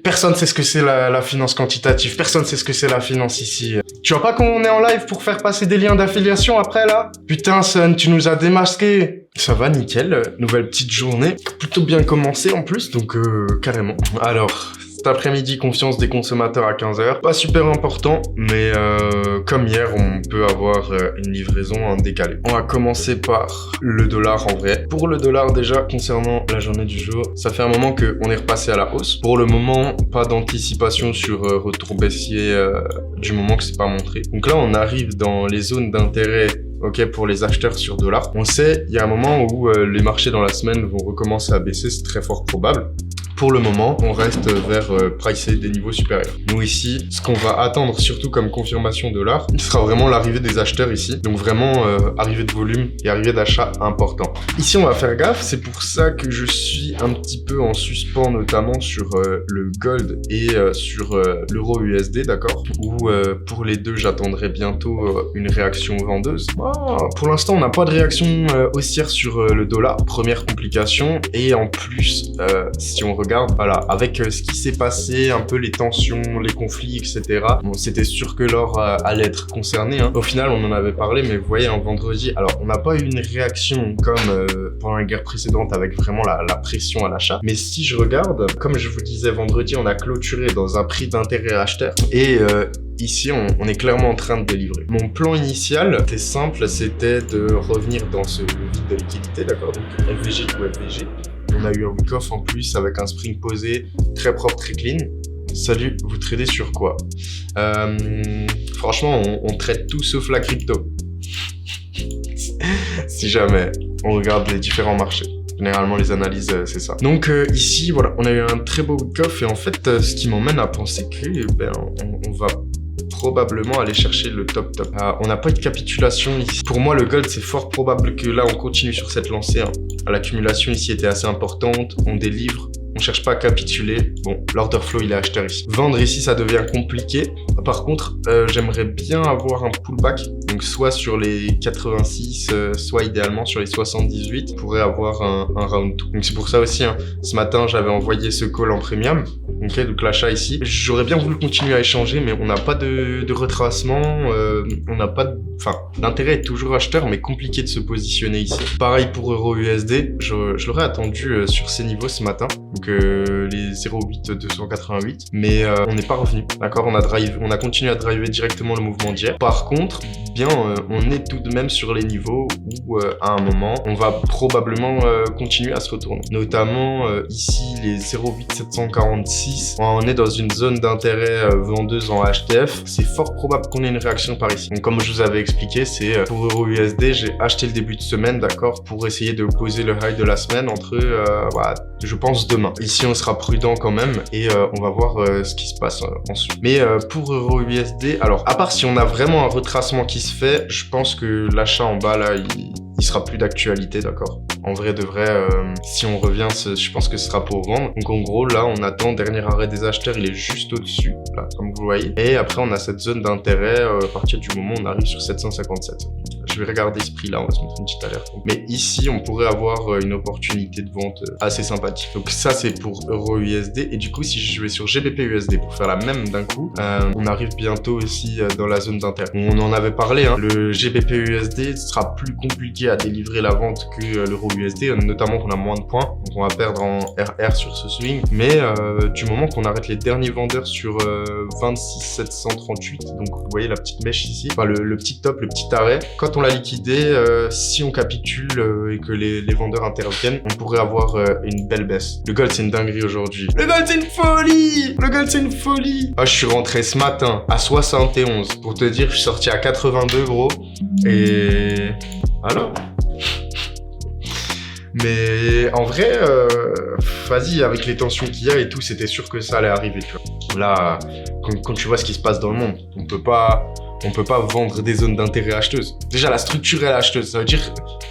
Personne sait ce que c'est la finance quantitative. Personne sait ce que c'est la finance ici. Tu vois pas qu'on est en live pour faire passer des liens d'affiliation après, là? Putain, Son, tu nous as démasqué. Ça va, nickel. Nouvelle petite journée. Plutôt bien commencé, en plus, donc carrément. Alors... Cet après-midi, confiance des consommateurs à 15h. Pas super important, mais comme hier, on peut avoir une livraison en décalé. On va commencer par le dollar en vrai. Pour le dollar déjà, concernant la journée du jour, ça fait un moment qu'on est repassé à la hausse. Pour le moment, pas d'anticipation sur retour baissier du moment que c'est pas montré. Donc là, on arrive dans les zones d'intérêt. Ok, pour les acheteurs sur dollars. On sait, il y a un moment où les marchés dans la semaine vont recommencer à baisser, c'est très fort probable. Pour le moment, on reste vers pricer des niveaux supérieurs. Nous ici, ce qu'on va attendre surtout comme confirmation dollar, ce sera vraiment l'arrivée des acheteurs ici. Donc vraiment arrivée de volume et arrivée d'achat important. Ici, on va faire gaffe, c'est pour ça que je suis un petit peu en suspens, notamment sur le gold et sur l'euro USD, d'accord? Où pour les deux, j'attendrai bientôt une réaction vendeuse. Pour l'instant, on n'a pas de réaction haussière sur le dollar. Première complication. Et en plus, si on regarde, voilà, avec ce qui s'est passé, un peu les tensions, les conflits, etc. Bon, c'était sûr que l'or allait être concerné. Hein. Au final, on en avait parlé, mais vous voyez, en vendredi, alors on n'a pas eu une réaction comme pendant la guerre précédente avec vraiment la pression à l'achat. Mais si je regarde, comme je vous disais vendredi, on a clôturé dans un prix d'intérêt acheteur et ici, on est clairement en train de délivrer. Mon plan initial, c'était simple, c'était de revenir dans ce vide de liquidité, d'accord? Donc FVG ou FVG. On a eu un week-off en plus avec un spring posé, très propre, très clean. Salut, vous tradez sur quoi? Franchement, on trade tout sauf la crypto. Si jamais on regarde les différents marchés. Généralement, les analyses, c'est ça. Donc ici, voilà, on a eu un très beau week-off et en fait, ce qui m'emmène à penser que, on va probablement aller chercher le top. On n'a pas eu de capitulation ici. Pour moi, le gold, c'est fort probable que là, on continue sur cette lancée. Hein. L'accumulation ici était assez importante. On délivre. On cherche pas à capituler. Bon, l'order flow, il est acheteur ici. Vendre ici, ça devient compliqué. Par contre, j'aimerais bien avoir un pullback. Donc, soit sur les 86, soit idéalement sur les 78. On pourrait avoir un round 2. Donc, c'est pour ça aussi, hein, ce matin, j'avais envoyé ce call en premium. Ok, donc l'achat ici. J'aurais bien voulu continuer à échanger, mais on n'a pas de retracement. On n'a pas de... Enfin, l'intérêt est toujours acheteur, mais compliqué de se positionner ici. Pareil pour euro USD. Je l'aurais attendu sur ces niveaux ce matin. Donc, les 0,8 288. Mais on n'est pas revenu. D'accord, on a continué à driver directement le mouvement d'hier. Par contre, bien, on est tout de même sur les niveaux où, à un moment, on va probablement continuer à se retourner. Notamment, ici, les 0,8 746. On est dans une zone d'intérêt vendeuse en HTF. C'est fort probable qu'on ait une réaction par ici. Donc, comme je vous avais expliqué, c'est pour euro USD, j'ai acheté le début de semaine, d'accord, pour essayer de poser le high de la semaine entre, voilà, je pense demain. Ici, on sera prudent quand même et on va voir ce qui se passe ensuite. Mais pour euro USD, alors, à part si on a vraiment un retracement qui se fait, je pense que l'achat en bas, là, il sera plus d'actualité, d'accord? En vrai de vrai, si on revient, je pense que ce sera pour vendre. Donc en gros, là, on attend dernier arrêt des acheteurs, il est juste au-dessus, là, comme vous voyez. Et après, on a cette zone d'intérêt à partir du moment où on arrive sur 757. Je vais regarder ce prix-là, on va se mettre une petite alerte. Mais ici, on pourrait avoir une opportunité de vente assez sympathique. Donc ça, c'est pour euro USD. Et du coup, si je vais sur GBP USD pour faire la même d'un coup, on arrive bientôt aussi dans la zone d'intérêt. On en avait parlé, hein. Le GBP USD sera plus compliqué à délivrer la vente que l'euro USD, notamment qu'on a moins de points. Donc on va perdre en RR sur ce swing. Mais du moment qu'on arrête les derniers vendeurs sur 26 738, donc vous voyez la petite mèche ici, enfin le petit top, le petit arrêt, quand on l'a liquidé, si on capitule et que les vendeurs interviennent, on pourrait avoir une belle baisse. Le gold, c'est une dinguerie aujourd'hui. Le gold, c'est une folie! Le gold, c'est une folie! Ah, je suis rentré ce matin à 71. Pour te dire, je suis sorti à 82, gros. Et... alors. Mais en vrai, vas-y, avec les tensions qu'il y a et tout, c'était sûr que ça allait arriver, tu vois. Là, quand tu vois ce qui se passe dans le monde, on peut pas vendre des zones d'intérêt acheteuses. Déjà, la structure est acheteuse. Ça veut dire,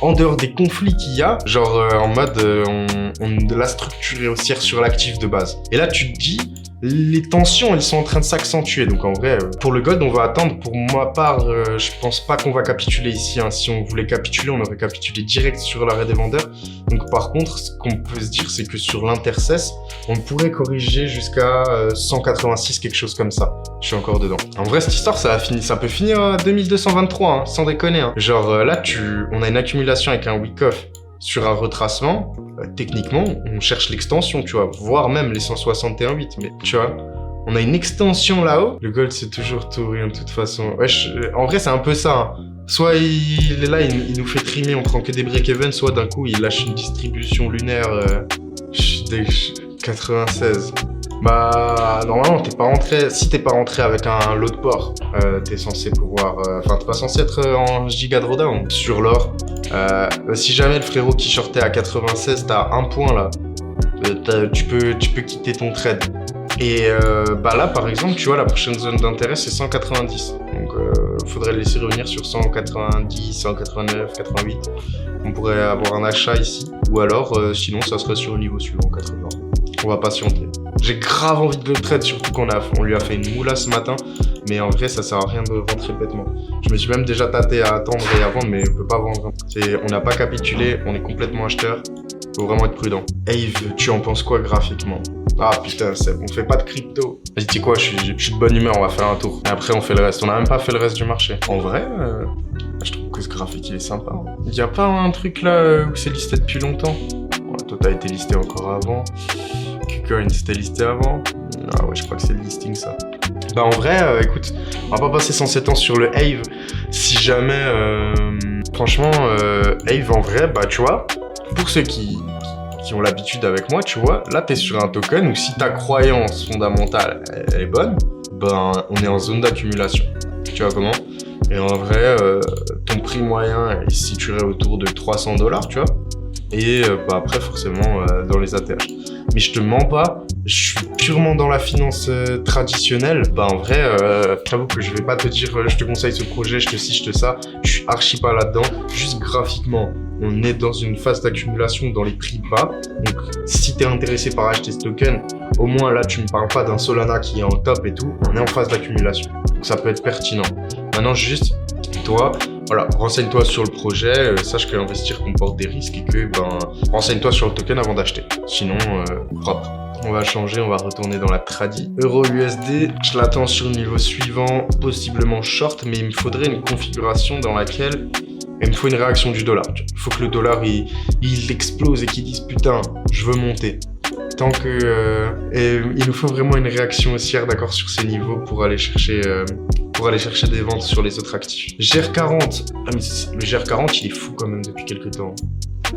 en dehors des conflits qu'il y a, genre en mode, la structure est haussière sur l'actif de base. Et là, tu te dis, les tensions, elles sont en train de s'accentuer. Donc en vrai, pour le gold, on va attendre. Pour ma part, je pense pas qu'on va capituler ici. Hein. Si on voulait capituler, on aurait capitulé direct sur l'arrêt des vendeurs. Donc par contre, ce qu'on peut se dire, c'est que sur l'intercesse, on pourrait corriger jusqu'à 186, quelque chose comme ça. Je suis encore dedans. En vrai, cette histoire, ça peut finir à 2223, hein, sans déconner. Hein. Genre là, on a une accumulation avec un week-off sur un retracement. Techniquement, on cherche l'extension, tu vois, voire même les 161,8. Mais tu vois, on a une extension là-haut. Le gold, c'est toujours tout rien de toute façon. Ouais, en vrai, c'est un peu ça. Hein. Soit il est là, il nous fait trimer, on prend que des break-even, soit d'un coup, il lâche une distribution lunaire 96. Bah, normalement, t'es pas rentré. Si t'es pas rentré avec un lot de port, t'es censé pouvoir. Enfin, t'es pas censé être en giga drawdown sur l'or. Si jamais le frérot qui shortait à 96, t'as un point là, tu peux quitter ton trade. Et bah là, par exemple, tu vois, la prochaine zone d'intérêt, c'est 190. Donc, faudrait le laisser revenir sur 190, 189, 88. On pourrait avoir un achat ici. Ou alors, sinon, ça serait sur le niveau suivant, 80. On va patienter. J'ai grave envie de le trade, surtout on lui a fait une moula ce matin. Mais en vrai, ça sert à rien de rentrer bêtement. Je me suis même déjà tâté à attendre et à vendre, mais on peut pas vendre. On n'a pas capitulé, on est complètement acheteur. Faut vraiment être prudent. Ave, tu en penses quoi graphiquement? Ah putain, on fait pas de crypto. Vas-y, tu sais quoi, je suis de bonne humeur, on va faire un tour. Et après, on fait le reste. On a même pas fait le reste du marché. En vrai, je trouve que ce graphique, il est sympa. Il y a pas un truc là où c'est listé depuis longtemps? Ouais, toi, t'as été listé encore avant. KuCoin, c'était listé avant. Ah ouais, je crois que c'est le listing, ça. Bah en vrai, écoute, on va pas passer 107 ans sur le Ave. Si jamais, franchement, Ave en vrai, bah tu vois, pour ceux qui ont l'habitude avec moi, tu vois, là t'es sur un token où si ta croyance fondamentale elle est bonne, ben on est en zone d'accumulation. Tu vois comment? Et en vrai, ton prix moyen il se situerait autour de 300$, tu vois. Et bah après forcément dans les ATH. Mais je te mens pas, je suis purement dans la finance traditionnelle. Bah en vrai, j'avoue que je vais pas te dire je te conseille ce projet, je te ci, je te ça. Je suis archi pas là-dedans. Juste graphiquement, on est dans une phase d'accumulation dans les prix bas. Donc si t'es intéressé par acheter ce token, au moins là tu me parles pas d'un Solana qui est en top et tout. On est en phase d'accumulation. Donc ça peut être pertinent. Maintenant juste, toi, voilà, renseigne-toi sur le projet, sache que investir comporte des risques et que, renseigne-toi sur le token avant d'acheter. Sinon, propre. On va changer, on va retourner dans la tradi. Euro-USD, je l'attends sur le niveau suivant, possiblement short, mais il me faudrait une configuration dans laquelle il me faut une réaction du dollar. Il faut que le dollar, il explose et qu'il dise « Putain, je veux monter ». Tant que... il nous faut vraiment une réaction haussière, d'accord, sur ces niveaux pour aller chercher des ventes sur les autres actifs. GR40. Ah, mais le GR40, il est fou quand même depuis quelques temps.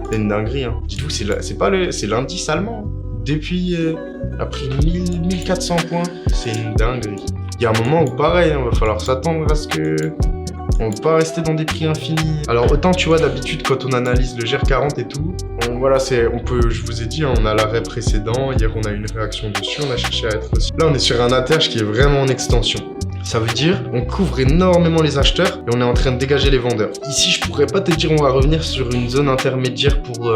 C'est une dinguerie, hein. Dites-vous, c'est l'indice allemand. Depuis, il a pris 1400 points. C'est une dinguerie. Il y a un moment où pareil, hein, va falloir s'attendre à ce que... On peut pas rester dans des prix infinis. Alors autant tu vois d'habitude quand on analyse le GR40 et tout, je vous ai dit, hein, on a l'arrêt précédent, hier on a eu une réaction dessus, on a cherché à être aussi. Là on est sur un ATH qui est vraiment en extension. Ça veut dire on couvre énormément les acheteurs et on est en train de dégager les vendeurs. Ici je pourrais pas te dire on va revenir sur une zone intermédiaire pour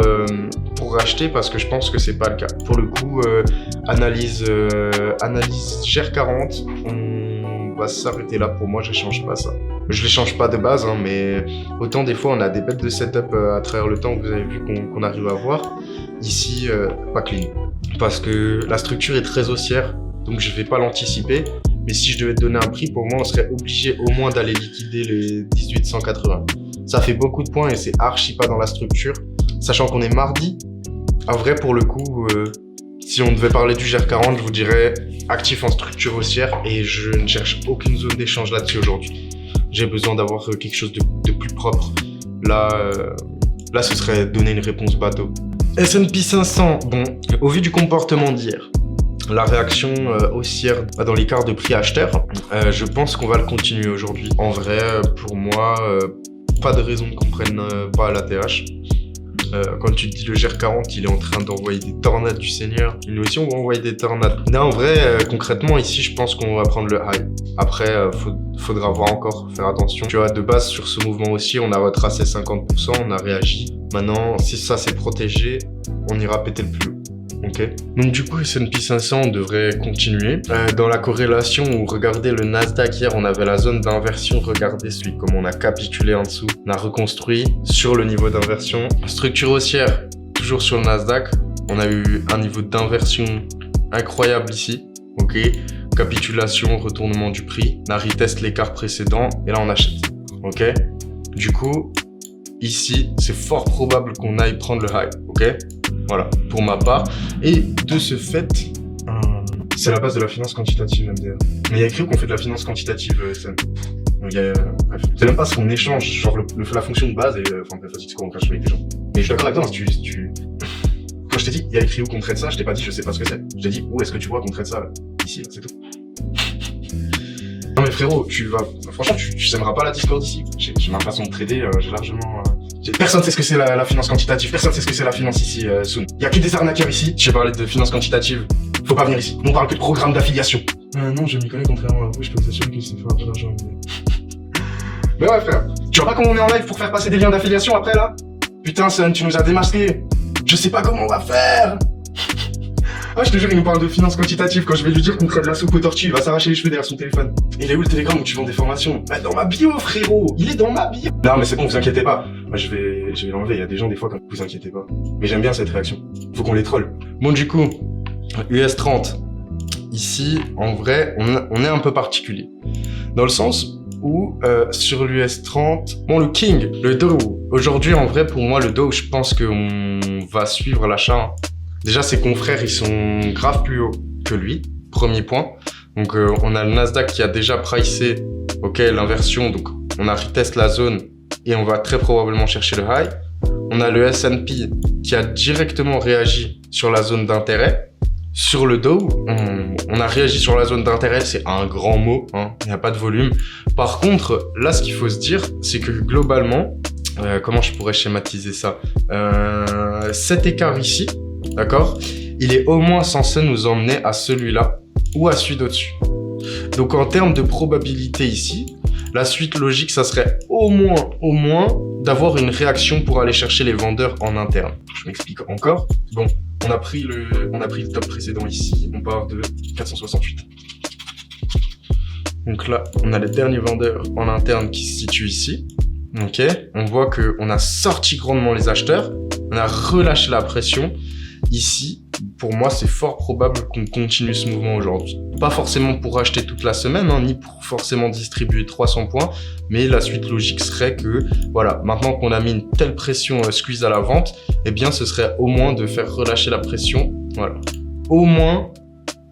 racheter parce que je pense que c'est pas le cas. Pour le coup, analyse GR40, on va s'arrêter là. Pour moi, je change pas ça. Je les change pas de base, hein, mais autant des fois on a des bêtes de setup à travers le temps, vous avez vu qu'on arrive à voir. Ici, pas clean. Parce que la structure est très haussière, donc je vais pas l'anticiper. Mais si je devais te donner un prix, pour moi, on serait obligé au moins d'aller liquider les 1880. Ça fait beaucoup de points et c'est archi pas dans la structure. Sachant qu'on est mardi, en vrai, pour le coup, si on devait parler du GR40, je vous dirais actif en structure haussière et je ne cherche aucune zone d'échange là-dessus aujourd'hui. J'ai besoin d'avoir quelque chose de plus propre. Là, ce serait donner une réponse bateau. S&P 500, bon, au vu du comportement d'hier, la réaction haussière dans l'écart de prix acheteur, je pense qu'on va le continuer aujourd'hui. En vrai, pour moi, pas de raison qu'on prenne pas l'ATH. Quand tu te dis le GR40, il est en train d'envoyer des tornades du Seigneur. Nous aussi, on va envoyer des tornades. Là, en vrai, concrètement, ici, je pense qu'on va prendre le high. Après, faudra voir encore, faire attention. Tu vois, de base, sur ce mouvement aussi, on a retracé 50%, on a réagi. Maintenant, si ça s'est protégé, on ira péter le plus haut. Ok. Donc du coup, S&P 500 devrait continuer. Dans la corrélation où regardez le Nasdaq hier, on avait la zone d'inversion. Regardez celui comme on a capitulé en dessous. On a reconstruit sur le niveau d'inversion. Structure haussière, toujours sur le Nasdaq. On a eu un niveau d'inversion incroyable ici. Ok. Capitulation, retournement du prix. On a retest l'écart précédent et là on achète. Ok. Du coup, ici, c'est fort probable qu'on aille prendre le high. Ok. Voilà, pour ma part. Et de ce fait, c'est la base de la finance quantitative MDR. Mais il y a écrit qu'on fait de la finance quantitative SM. Bref, c'est même pas ce qu'on échange, genre la fonction de base et enfin bref, vas-y, c'est quoi, on crache avec des gens. Mais je suis d'accord avec toi, quand je t'ai dit, il y a écrit où qu'on traite ça, je t'ai pas dit je sais pas ce que c'est. Je t'ai dit où est-ce que tu vois qu'on traite ça là. Ici, là, c'est tout. Non mais frérot, franchement, tu sèmeras pas la discorde ici. J'ai ma façon de trader, j'ai largement... Personne sait ce que c'est la finance quantitative, personne sait ce que c'est la finance ici, Soon. Il y a que des arnaqueurs ici. J'ai parlé de finance quantitative, faut pas venir ici. On parle que de programme d'affiliation. Non, je m'y connais contrairement à vous, je peux vous assurer que c'est faire un peu d'argent. Mais ouais frère, tu vois pas comment on est en live pour faire passer des liens d'affiliation après là? Putain Sun, tu nous as démasqué. Je sais pas comment on va faire. Ah, je te jure, il nous parle de finance quantitative. Quand je vais lui dire qu'on crée de la soupe aux tortues, il va s'arracher les cheveux derrière son téléphone. Il est où le télégramme où tu vends des formations? Bah, dans ma bio, frérot. Il est dans ma bio. Non, mais c'est bon, vous inquiétez pas. Moi, je vais l'enlever. Il y a des gens, des fois, comme vous inquiétez pas. Mais j'aime bien cette réaction. Faut qu'on les troll. Bon, du coup, US 30. Ici, en vrai, on est un peu particulier. Dans le sens où, sur l'US 30, bon, le King, le Dow. Aujourd'hui, en vrai, pour moi, le Dow, je pense qu'on va suivre l'achat. Déjà, ses confrères, ils sont grave plus hauts que lui, premier point. Donc, on a le Nasdaq qui a déjà pricé, ok, l'inversion. Donc, on a retest la zone et on va très probablement chercher le high. On a le S&P qui a directement réagi sur la zone d'intérêt. Sur le Dow, on a réagi sur la zone d'intérêt, c'est un grand mot, hein, il n'y a pas de volume. Par contre, là, ce qu'il faut se dire, c'est que globalement, comment je pourrais schématiser ça, cet écart ici, d'accord, il est au moins censé nous emmener à celui-là ou à celui d'au-dessus. Donc en termes de probabilité ici, la suite logique, ça serait au moins d'avoir une réaction pour aller chercher les vendeurs en interne. Je m'explique encore. Bon, on a pris le top précédent ici, on part de 468. Donc là, on a les derniers vendeurs en interne qui se situent ici. Ok, on voit qu'on a sorti grandement les acheteurs, on a relâché la pression. Ici, pour moi, c'est fort probable qu'on continue ce mouvement aujourd'hui. Pas forcément pour acheter toute la semaine, hein, ni pour forcément distribuer 300 points, mais la suite logique serait que, voilà, maintenant qu'on a mis une telle pression squeeze à la vente, eh bien, ce serait au moins de faire relâcher la pression, voilà. Au moins,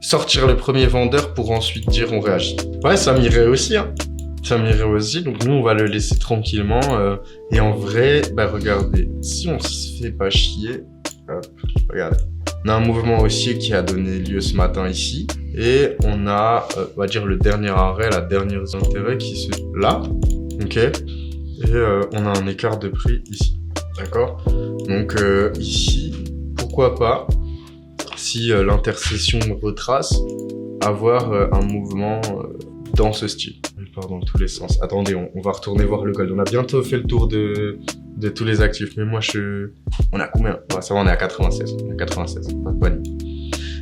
sortir le premier vendeur pour ensuite dire on réagit. Ouais, ça m'irait aussi, hein. Ça m'irait aussi, donc nous, on va le laisser tranquillement. Et en vrai, bah regardez, si on se fait pas chier... Hop, regardez. On a un mouvement haussier qui a donné lieu ce matin ici. Et on a, on va dire, le dernier arrêt, la dernière intérêt qui se... là. Ok. Et on a un écart de prix ici. D'accord. Donc ici, pourquoi pas, si l'intercession retrace, avoir un mouvement dans ce style. Je pars dans tous les sens. Attendez, on va retourner voir le gold. On a bientôt fait le tour de tous les actifs. Mais moi, on a combien? Ouais, ça va, on est à 96. On est à 96, pas de panique.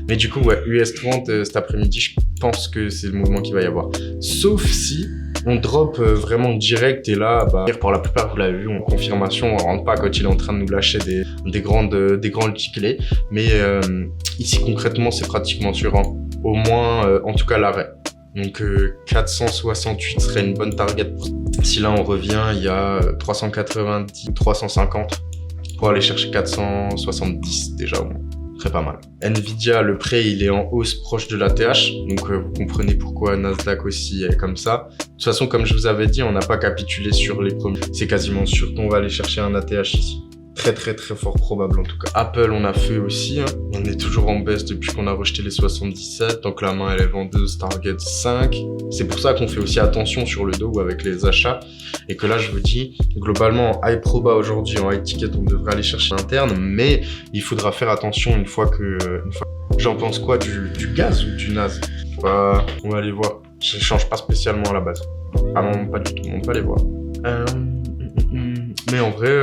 Mais du coup, ouais, US 30 cet après-midi, je pense que c'est le mouvement qu'il va y avoir. Sauf si on drop vraiment direct et là, bah, pour la plupart, vous l'avez vu, en confirmation, on rentre pas quand il est en train de nous lâcher des grandes clés. Mais ici, concrètement, c'est pratiquement sûr. Hein. Au moins, en tout cas, l'arrêt. Donc 468 serait une bonne target. Si là on revient, il y a 390, 350 pour aller chercher 470 déjà au moins. Très pas mal. Nvidia, le prêt il est en hausse proche de l'ATH, donc vous comprenez pourquoi Nasdaq aussi est comme ça. De toute façon, comme je vous avais dit, on n'a pas capitulé sur les premiers. C'est quasiment sûr qu'on va aller chercher un ATH ici. Très fort probable en tout cas. Apple, on a fait aussi, hein. On est toujours en baisse depuis qu'on a rejeté les 77, donc la main elle est vendeuse, target 5. C'est pour ça qu'on fait aussi attention sur le Dow avec les achats, et que là je vous dis, globalement en high proba aujourd'hui, en high ticket, on devrait aller chercher l'interne, mais il faudra faire attention une fois que... J'en pense quoi, du gaz ou du NAS? On va aller voir. Je change pas spécialement à la base. Ah non, pas du tout, on va aller voir. Mais en vrai,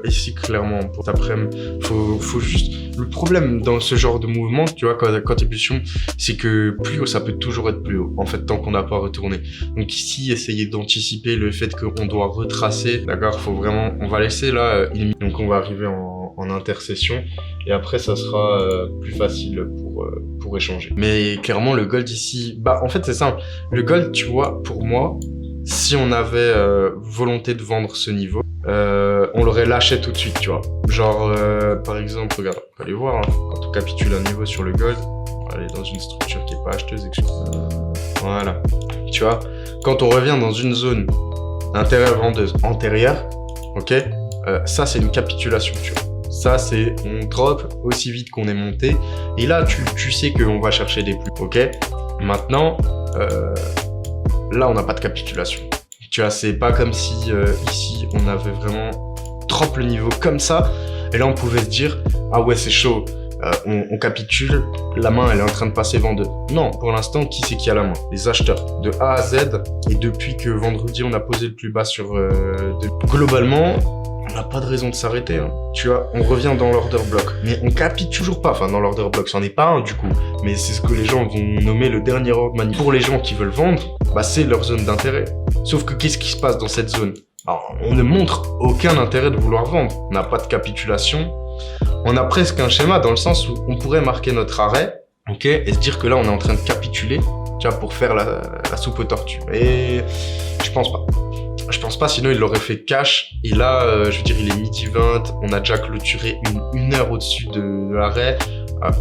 ici, clairement, pour cet après-midi, faut juste... Le problème dans ce genre de mouvement, tu vois, quand t'es plus c'est que plus haut, ça peut toujours être plus haut, en fait, tant qu'on n'a pas retourné. Donc ici, essayer d'anticiper le fait qu'on doit retracer, d'accord, faut vraiment... On va laisser là, donc on va arriver en intercession, et après, ça sera plus facile pour échanger. Mais clairement, le gold ici... Bah, en fait, c'est simple. Le gold, tu vois, pour moi, si on avait volonté de vendre ce niveau, on l'aurait lâché tout de suite, tu vois. Genre, par exemple, regarde, on peut aller voir, hein, quand on capitule un niveau sur le gold, on va aller dans une structure qui est pas acheteuse, voilà. Tu vois, quand on revient dans une zone intérieure-vendeuse antérieure, ok, ça c'est une capitulation, tu vois. Ça c'est, on drop aussi vite qu'on est monté, et là tu sais qu'on va chercher des plus, ok. Maintenant, là on n'a pas de capitulation. Tu vois, c'est pas comme si ici on avait vraiment drop le niveau comme ça, et là on pouvait se dire ah ouais c'est chaud, on capitule, la main elle est en train de passer vendeuse. Non, pour l'instant qui c'est qui a la main? Les acheteurs de A à Z, et depuis que vendredi on a posé le plus bas sur globalement on n'a pas de raison de s'arrêter, hein. Tu vois, on revient dans l'order block, mais on capite toujours pas, enfin dans l'order block, c'en est pas un du coup, mais c'est ce que les gens vont nommer le dernier ordre manip. Pour les gens qui veulent vendre, bah c'est leur zone d'intérêt. Sauf que qu'est-ce qui se passe dans cette zone? Alors, on ne montre aucun intérêt de vouloir vendre, on n'a pas de capitulation, on a presque un schéma dans le sens où on pourrait marquer notre arrêt, ok, et se dire que là on est en train de capituler, tu vois, pour faire la soupe aux tortues. Et je pense pas. Je pense pas, sinon il l'aurait fait cash. Et là, je veux dire, il est midi 20, on a déjà clôturé une heure au-dessus de l'arrêt,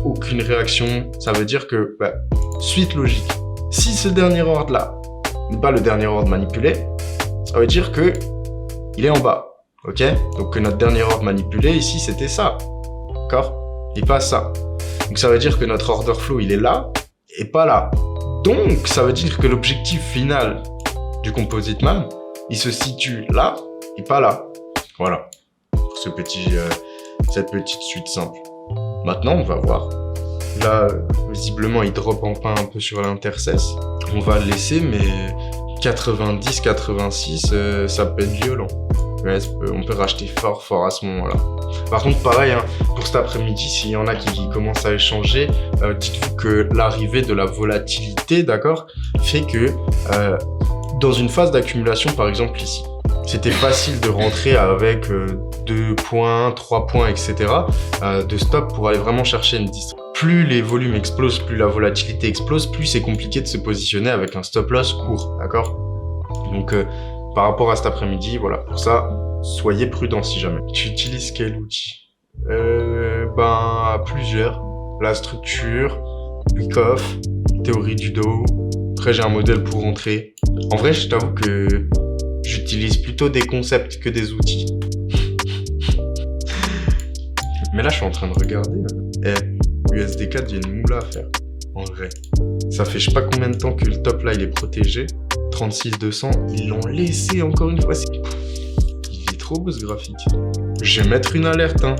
aucune réaction. Ça veut dire que, bah, suite logique, si ce dernier ordre-là n'est pas le dernier ordre manipulé, ça veut dire que il est en bas, ok? Donc que notre dernier ordre manipulé ici, c'était ça, d'accord? Et pas ça. Donc ça veut dire que notre order flow, il est là et pas là. Donc ça veut dire que l'objectif final du composite man, il se situe là et pas là. Voilà, pour cette petite suite simple. Maintenant, on va voir. Là, visiblement, il drop enfin un peu sur l'intercesse. On va le laisser, mais 90, 86, ça peut être violent. Ouais, on peut racheter fort à ce moment-là. Par contre, pareil, hein, pour cet après-midi, s'il y en a qui commencent à échanger, dites-vous que l'arrivée de la volatilité, d'accord, fait que dans une phase d'accumulation, par exemple ici, c'était facile de rentrer avec 2 points, 3 points, etc. De stop pour aller vraiment chercher une distance. Plus les volumes explosent, plus la volatilité explose, plus c'est compliqué de se positionner avec un stop loss court, d'accord? Donc, par rapport à cet après-midi, voilà, pour ça, soyez prudents si jamais. Tu utilises quel outil? Plusieurs. La structure, Wyckoff, théorie du dos. Après, j'ai un modèle pour rentrer. En vrai, je t'avoue que j'utilise plutôt des concepts que des outils. Mais là, je suis en train de regarder. USD4, il y a une moula à faire. En vrai. Ça fait je sais pas combien de temps que le top là, il est protégé. 36-200. Ils l'ont laissé encore une fois. Il est trop beau ce graphique. Je vais mettre une alerte, hein.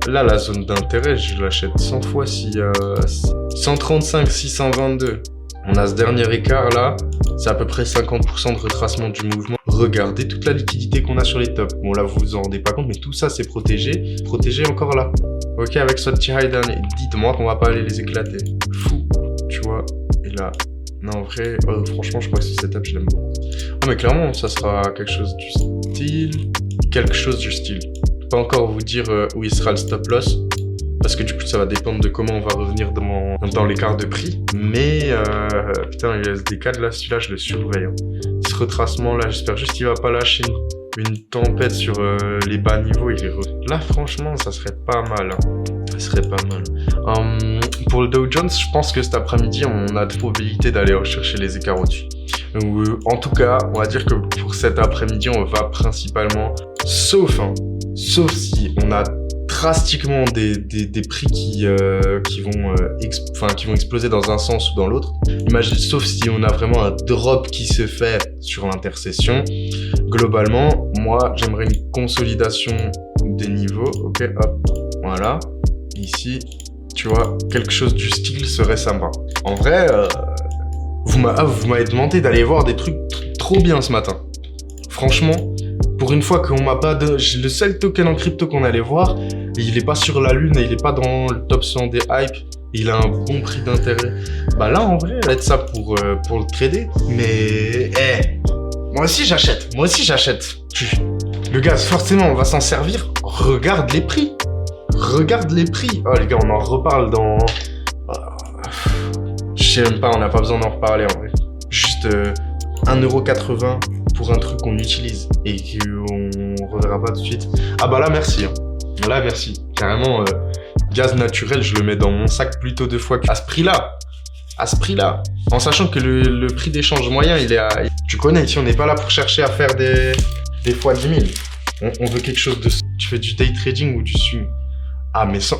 Là, la zone d'intérêt, je l'achète 100 fois si 135, 622. On a ce dernier écart là, c'est à peu près 50% de retracement du mouvement. Regardez toute la liquidité qu'on a sur les tops. Bon là vous vous en rendez pas compte, mais tout ça c'est protégé encore là. Ok, avec Salty High and dites-moi qu'on va pas aller les éclater. Fou, tu vois. Et là, non en vrai, franchement je crois que ce setup je l'aime beaucoup. Oh mais clairement ça sera quelque chose du style. Pas encore vous dire où il sera le stop loss. Parce que du coup, ça va dépendre de comment on va revenir dans l'écart de prix. Mais, putain, le USD4, là, celui-là, je le surveille. Hein. Ce retracement-là, j'espère juste qu'il va pas lâcher une tempête sur les bas niveaux. Là, franchement, ça serait pas mal. Hein. Ça serait pas mal. Pour le Dow Jones, je pense que cet après-midi, on a de probabilités d'aller rechercher les écarts au-dessus. En tout cas, on va dire que pour cet après-midi, on va principalement, sauf si on a drastiquement des prix qui vont exploser dans un sens ou dans l'autre. Imagine, sauf si on a vraiment un drop qui se fait sur l'intercession. Globalement, moi, j'aimerais une consolidation des niveaux. Ok, hop, voilà. Ici, tu vois, quelque chose du style serait sympa. En vrai, vous m'avez demandé d'aller voir des trucs trop bien ce matin. Franchement, Pour une fois qu'on m'a pas donné... Le seul token en crypto qu'on allait voir, et il est pas sur la lune et il est pas dans le top 100 des hype. Il a un bon prix d'intérêt. Bah là, en vrai, être ça pour le trader. Mais, moi aussi j'achète. Moi aussi j'achète. Le gaz, forcément, on va s'en servir. Regarde les prix. Regarde les prix. Oh les gars, on en reparle dans... Je sais même pas, on n'a pas besoin d'en reparler en vrai. Juste 1,80€ pour un truc qu'on utilise et qu'on reverra pas tout de suite. Ah bah là, merci. Hein. Là, merci. Carrément, gaz naturel, je le mets dans mon sac plutôt 2 fois qu'à ce prix-là. À ce prix-là. En sachant que le prix d'échange moyen, il est à... Tu connais, ici, on n'est pas là pour chercher à faire des fois 10 000. On veut quelque chose de... Tu fais du day trading ou du swing? Ah, mais sans...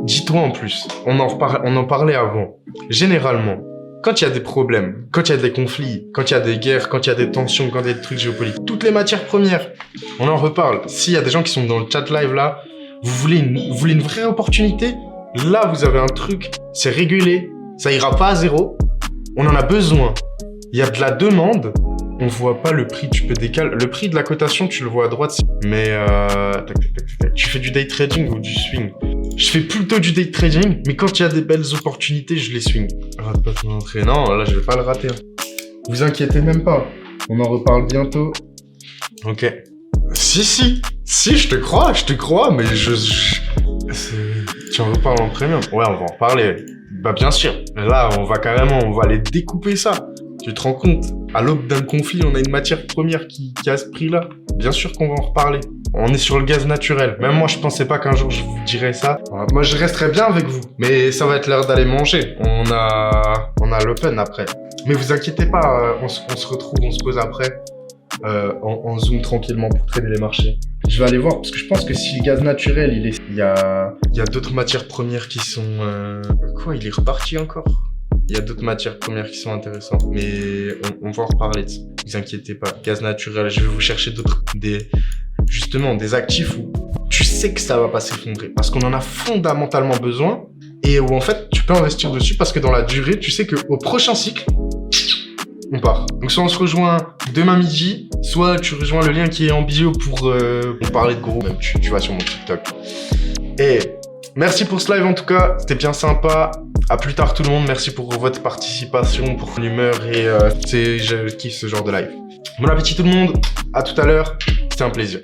dis-toi en plus, on en parlait avant. Généralement, quand il y a des problèmes, quand il y a des conflits, quand il y a des guerres, quand il y a des tensions, quand il y a des trucs géopolitiques, toutes les matières premières, on en reparle. S'il y a des gens qui sont dans le chat live là, vous voulez une vraie opportunité? Là, vous avez un truc, c'est régulé, ça ira pas à zéro. On en a besoin. Il y a de la demande. On voit pas le prix, tu peux décaler. Le prix de la cotation, tu le vois à droite. Mais tu fais du day trading ou du swing? Je fais plutôt du day trading, mais quand il y a des belles opportunités, je les swing. Rate pas ton entrée. Non, là, je vais pas le rater. Hein. Vous inquiétez même pas. On en reparle bientôt. Ok. Si, je te crois, mais tu en reparles en premium. Ouais, on va en reparler. Bah, bien sûr. Là, on va aller découper ça. Tu te rends compte? À l'aube d'un conflit, on a une matière première qui a ce prix-là. Bien sûr qu'on va en reparler. On est sur le gaz naturel. Même moi, je pensais pas qu'un jour je vous dirais ça. Moi, je resterai bien avec vous. Mais ça va être l'heure d'aller manger. On a l'open après. Mais vous inquiétez pas, on se retrouve, on se pose après. En zoom tranquillement pour trader les marchés. Je vais aller voir parce que je pense que si le gaz naturel, il y a d'autres matières premières qui sont... Quoi, il est reparti encore? Il y a d'autres matières premières qui sont intéressantes, mais on va en reparler de ça. Ne vous inquiétez pas. Gaz naturel, je vais vous chercher justement des actifs où tu sais que ça va pas s'effondrer parce qu'on en a fondamentalement besoin et où en fait tu peux investir dessus parce que dans la durée, tu sais qu'au prochain cycle, on part. Donc soit on se rejoint demain midi, soit tu rejoins le lien qui est en bio pour parler de gros. Même tu vas sur mon TikTok. Et merci pour ce live en tout cas, c'était bien sympa. À plus tard tout le monde, merci pour votre participation, pour l'humeur et je kiffe ce genre de live. Bon appétit tout le monde, à tout à l'heure, c'était un plaisir.